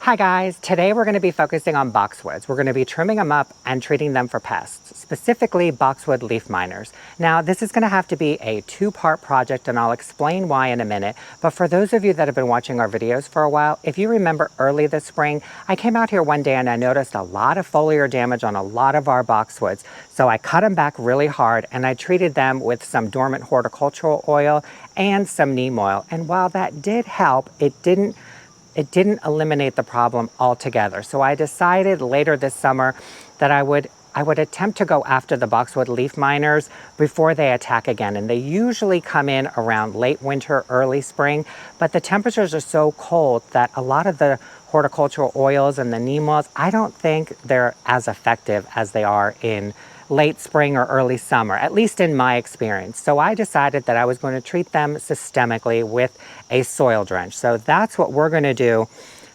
Hi guys, today we're going to be focusing on boxwoods. We're going to be trimming them up and treating them for pests, specifically boxwood leaf miners. Now this is going to have to be a two-part project and I'll explain why in a minute, but for those of you that have been watching our videos for a while, if you remember early this spring, I came out here one day and I noticed a lot of foliar damage on a lot of our boxwoods. So I cut them back really hard and I treated them with some dormant horticultural oil and some neem oil. And while that did help, it didn't eliminate the problem altogether. So I decided later this summer that I would attempt to go after the boxwood leaf miners before they attack again. And they usually come in around late winter, early spring, but the temperatures are so cold that a lot of the horticultural oils and the neem oils, I don't think they're as effective as they are in late spring or early summer, at least in my experience. So I decided that I was going to treat them systemically with a soil drench. So that's what we're going to do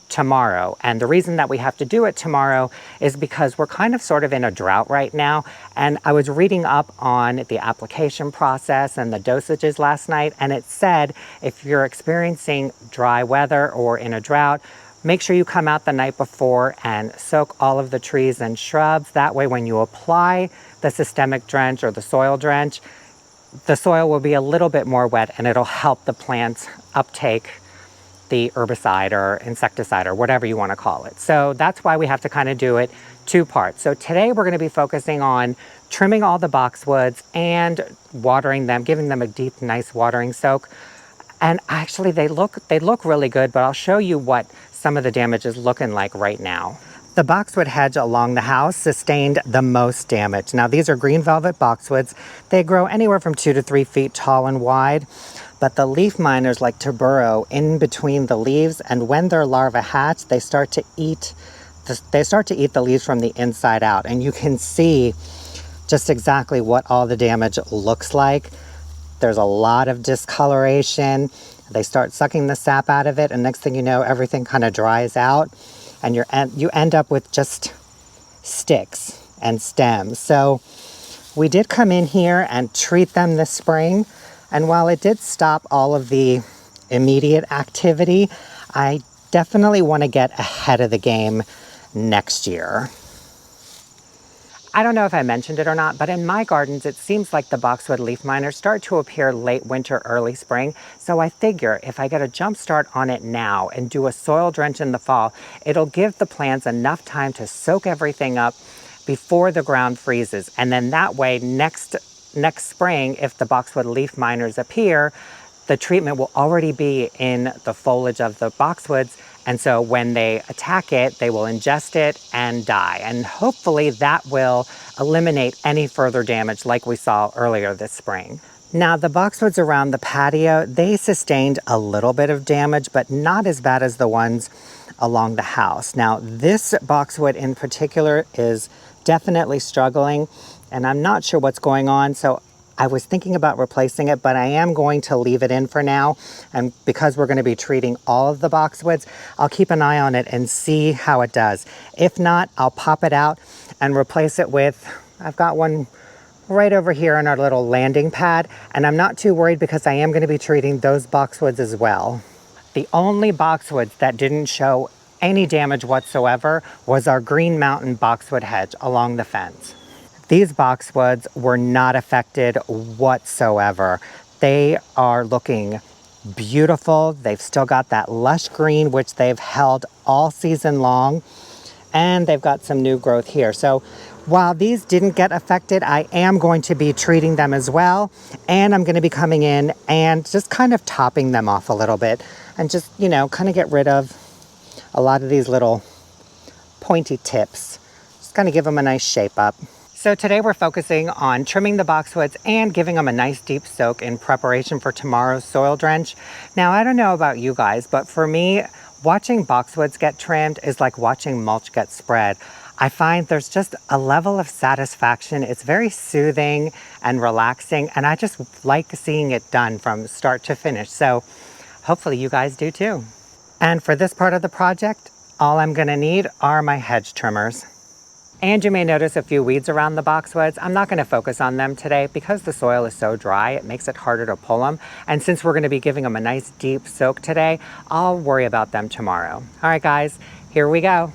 tomorrow. And the reason that we have to do it tomorrow is because we're kind of sort of in a drought right now. And I was reading up on the application process and the dosages last night, and it said if you're experiencing dry weather or in a drought, make sure you come out the night before and soak all of the trees and shrubs. That way when you apply the systemic drench or the soil drench, the soil will be a little bit more wet and it'll help the plants uptake the herbicide or insecticide or whatever you want to call it. So that's why we have to kind of do it two parts. So today we're going to be focusing on trimming all the boxwoods and watering them, giving them a deep, nice watering soak. And actually they look really good, but I'll show you what some of the damage is looking like right now. The boxwood hedge along the house sustained the most damage. Now these are green velvet boxwoods. They grow anywhere from 2 to 3 feet tall and wide, but the leaf miners like to burrow in between the leaves, and when their larvae hatch, they start to eat the leaves from the inside out. And you can see just exactly what all the damage looks like. There's a lot of discoloration. They start sucking the sap out of it, and next thing you know, everything kind of dries out, and you end up with just sticks and stems. So we did come in here and treat them this spring, and while it did stop all of the immediate activity, I definitely want to get ahead of the game next year. I don't know if I mentioned it or not, but in my gardens, it seems like the boxwood leaf miners start to appear late winter, early spring. So I figure if I get a jump start on it now and do a soil drench in the fall, it'll give the plants enough time to soak everything up before the ground freezes. And then that way, next spring, if the boxwood leaf miners appear, the treatment will already be in the foliage of the boxwoods. And so when they attack it, they will ingest it and die. And hopefully that will eliminate any further damage like we saw earlier this spring. Now the boxwoods around the patio, they sustained a little bit of damage, but not as bad as the ones along the house. Now this boxwood in particular is definitely struggling, and I'm not sure what's going on. So I was thinking about replacing it, but I am going to leave it in for now. And because we're going to be treating all of the boxwoods, I'll keep an eye on it and see how it does. If not, I'll pop it out and replace it with, I've got one right over here on our little landing pad, and I'm not too worried because I am going to be treating those boxwoods as well. The only boxwoods that didn't show any damage whatsoever was our Green Mountain boxwood hedge along the fence. These boxwoods were not affected whatsoever. They are looking beautiful. They've still got that lush green, which they've held all season long, and they've got some new growth here. So while these didn't get affected, I am going to be treating them as well, and I'm going to be coming in and just kind of topping them off a little bit and just, you know, kind of get rid of a lot of these little pointy tips. Just kind of give them a nice shape up. So today we're focusing on trimming the boxwoods and giving them a nice deep soak in preparation for tomorrow's soil drench. Now, I don't know about you guys, but for me, watching boxwoods get trimmed is like watching mulch get spread. I find there's just a level of satisfaction. It's very soothing and relaxing, and I just like seeing it done from start to finish. So hopefully you guys do too. And for this part of the project, all I'm gonna need are my hedge trimmers. And you may notice a few weeds around the boxwoods. I'm not going to focus on them today because the soil is so dry, it makes it harder to pull them. And since we're going to be giving them a nice deep soak today, I'll worry about them tomorrow. All right, guys, Here we go.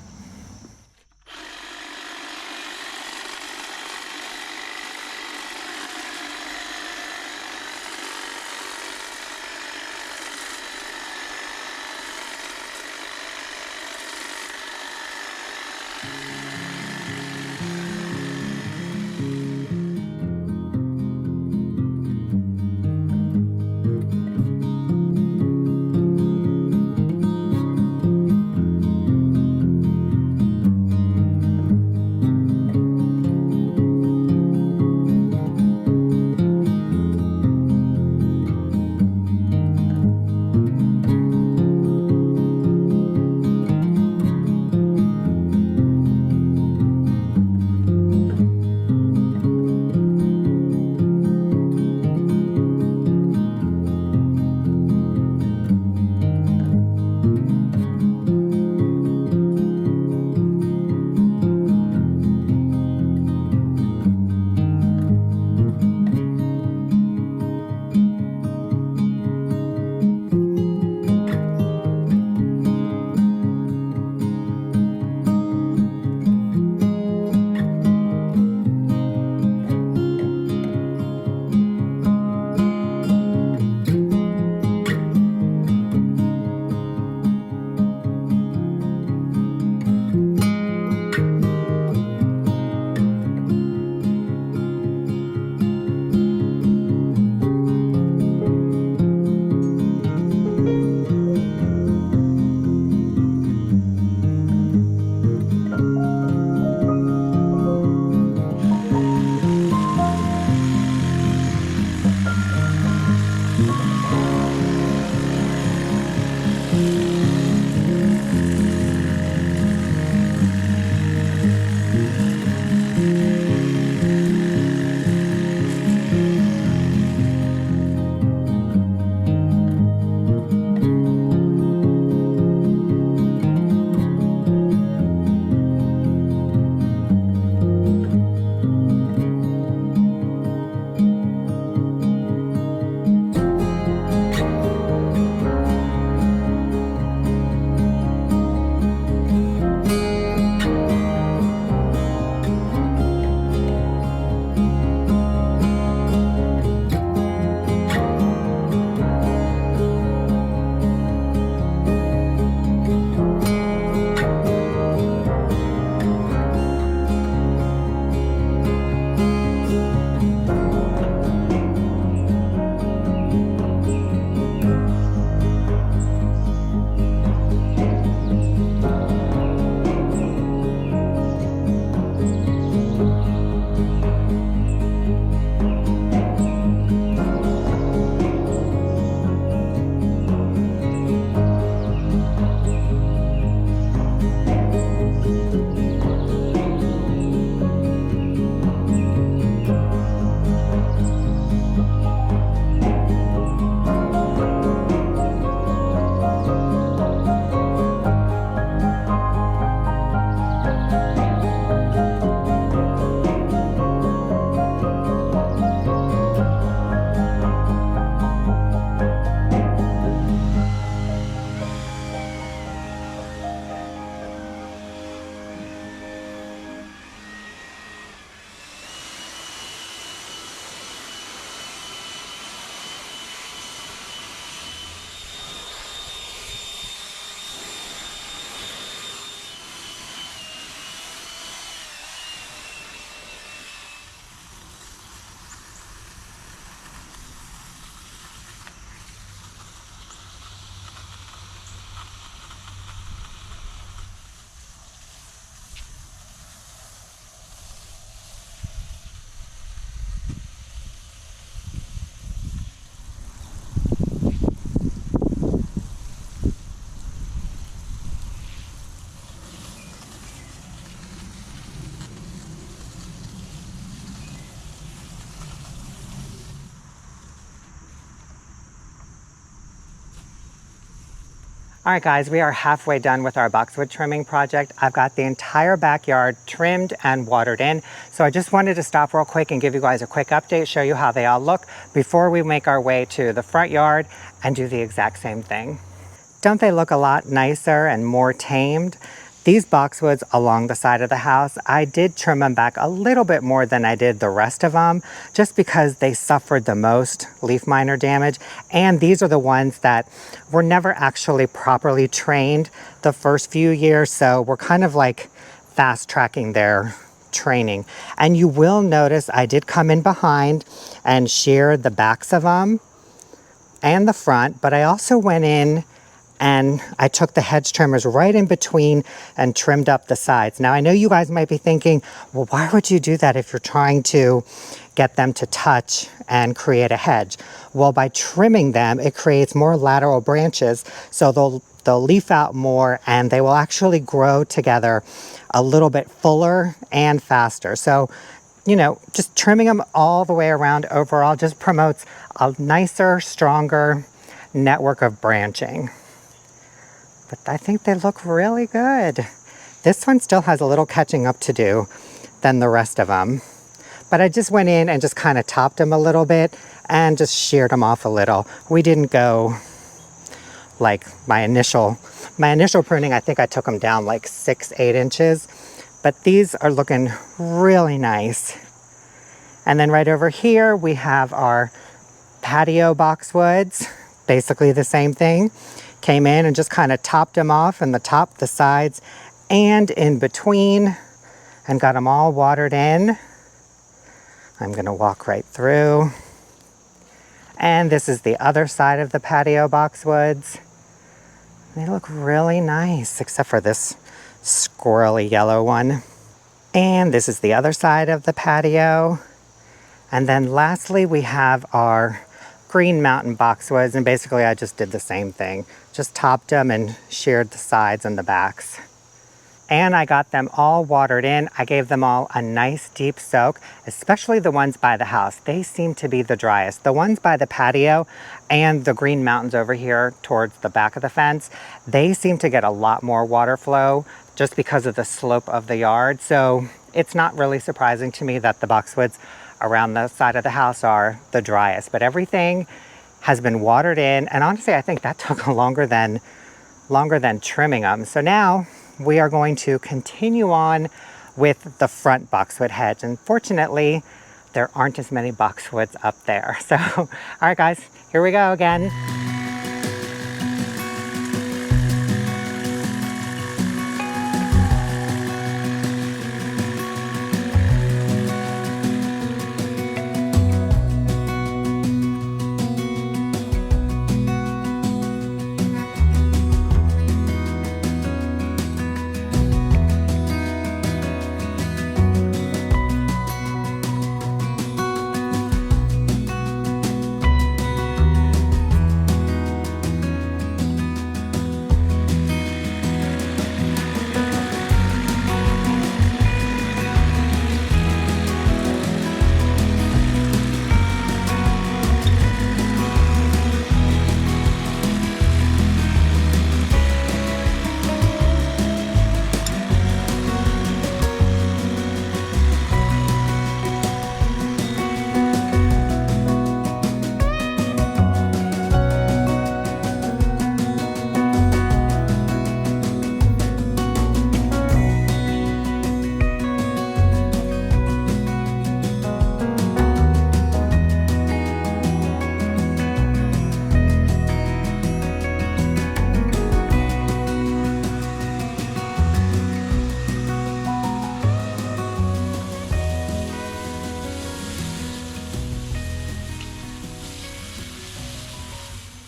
All right, guys, we are halfway done with our boxwood trimming project. I've got the entire backyard trimmed and watered in. So I just wanted to stop real quick and give you guys a quick update, show you how they all look before we make our way to the front yard and do the exact same thing. Don't they look a lot nicer and more tamed? These boxwoods along the side of the house, I did trim them back a little bit more than I did the rest of them, just because they suffered the most leaf miner damage. And these are the ones that were never actually properly trained the first few years, so we're kind of like fast tracking their training. And you will notice I did come in behind and shear the backs of them and the front, but I also went in and I took the hedge trimmers right in between and trimmed up the sides. Now I know you guys might be thinking, well, why would you do that if you're trying to get them to touch and create a hedge? Well, by trimming them, it creates more lateral branches, so they'll leaf out more and they will actually grow together a little bit fuller and faster. So, you know, just trimming them all the way around overall just promotes a nicer, stronger network of branching. But I think they look really good. This one still has a little catching up to do than the rest of them. But I just went in and just kind of topped them a little bit and just sheared them off a little. We didn't go like my initial pruning. I think I took them down like 6-8 inches. But these are looking really nice. And then right over here we have our patio boxwoods. Basically the same thing. Came in and just kind of topped them off in the top, the sides, and in between, and got them all watered in. I'm gonna walk right through. And this is the other side of the patio boxwoods. They look really nice, except for this squirrely yellow one. And this is the other side of the patio. And then lastly, we have our Green Mountain boxwoods, and basically I just did the same thing. Just topped them and sheared the sides and the backs. And I got them all watered in. I gave them all a nice deep soak, especially the ones by the house. They seem to be the driest. The ones by the patio and the Green Mountains over here towards the back of the fence, they seem to get a lot more water flow just because of the slope of the yard. So it's not really surprising to me that the boxwoods around the side of the house are the driest, but everything has been watered in, and honestly I think that took longer than trimming them. So now we are going to continue on with the front boxwood hedge, and fortunately there aren't as many boxwoods up there. So all right guys, here we go again.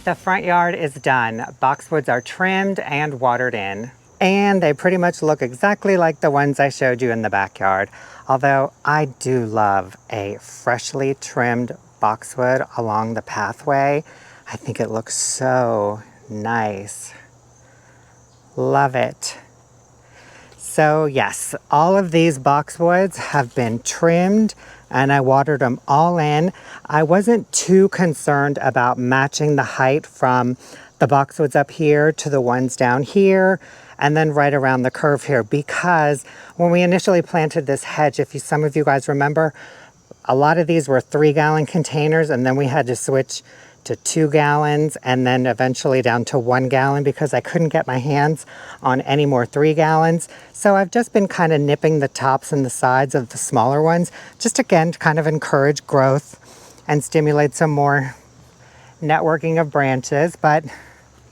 The front yard is done. Boxwoods are trimmed and watered in. And they pretty much look exactly like the ones I showed you in the backyard. Although I do love a freshly trimmed boxwood along the pathway. I think it looks so nice. Love it. So yes, all of these boxwoods have been trimmed and I watered them all in. I wasn't too concerned about matching the height from the boxwoods up here to the ones down here and then right around the curve here, because when we initially planted this hedge, if some of you guys remember, a lot of these were 3-gallon containers and then we had to switch to 2 gallons and then eventually down to 1 gallon because I couldn't get my hands on any more 3 gallons. So I've just been kind of nipping the tops and the sides of the smaller ones, just again to kind of encourage growth and stimulate some more networking of branches. But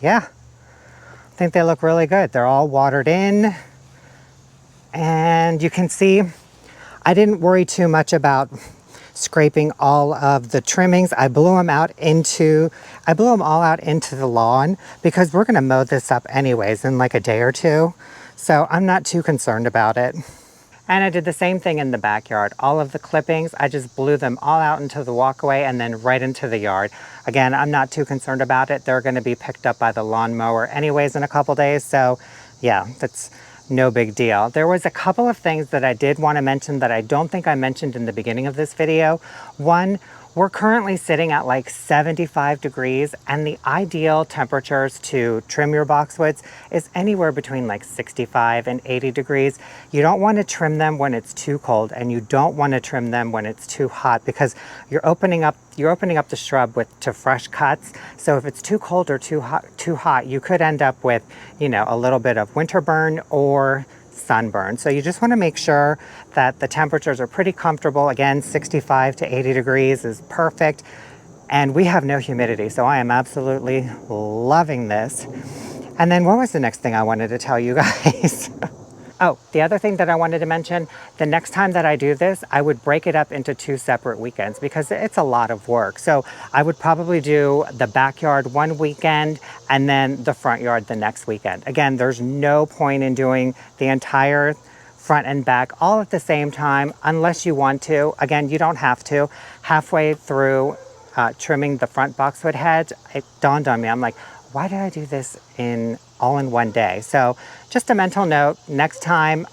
yeah, I think they look really good. They're all watered in, and you can see I didn't worry too much about scraping all of the trimmings. I blew them all out into the lawn because we're gonna mow this up anyways in like a day or two. So I'm not too concerned about it. And I did the same thing in the backyard. All of the clippings, I just blew them all out into the walkway and then right into the yard. Again, I'm not too concerned about it. They're gonna be picked up by the lawnmower anyways in a couple days. So yeah, that's no big deal. There was a couple of things that I did want to mention that I don't think I mentioned in the beginning of this video. One, we're currently sitting at like 75 degrees, and the ideal temperatures to trim your boxwoods is anywhere between like 65 and 80 degrees. You don't want to trim them when it's too cold, and you don't want to trim them when it's too hot because you're opening up the shrub to fresh cuts. So if it's too cold or too hot, you could end up with, you know, a little bit of winter burn or sunburn. So you just want to make sure that the temperatures are pretty comfortable. Again, 65 to 80 degrees is perfect. And we have no humidity, so I am absolutely loving this. And then what was the next thing I wanted to tell you guys? Oh, the other thing that I wanted to mention, the next time that I do this, I would break it up into 2 separate weekends because it's a lot of work. So I would probably do the backyard one weekend and then the front yard the next weekend. Again, there's no point in doing the entire front and back all at the same time unless you want to. Again, you don't have to. Halfway through trimming the front boxwood heads, it dawned on me, I'm like, why did I do this all in one day? So just a mental note, next time,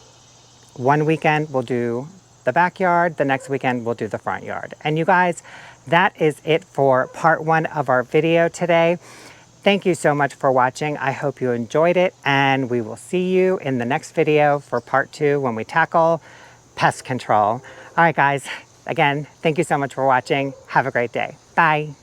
one weekend we'll do the backyard, the next weekend we'll do the front yard. And you guys, that is it for part 1 of our video today. Thank you so much for watching. I hope you enjoyed it, and we will see you in the next video for part 2 when we tackle pest control. All right, guys, again, thank you so much for watching. Have a great day. Bye.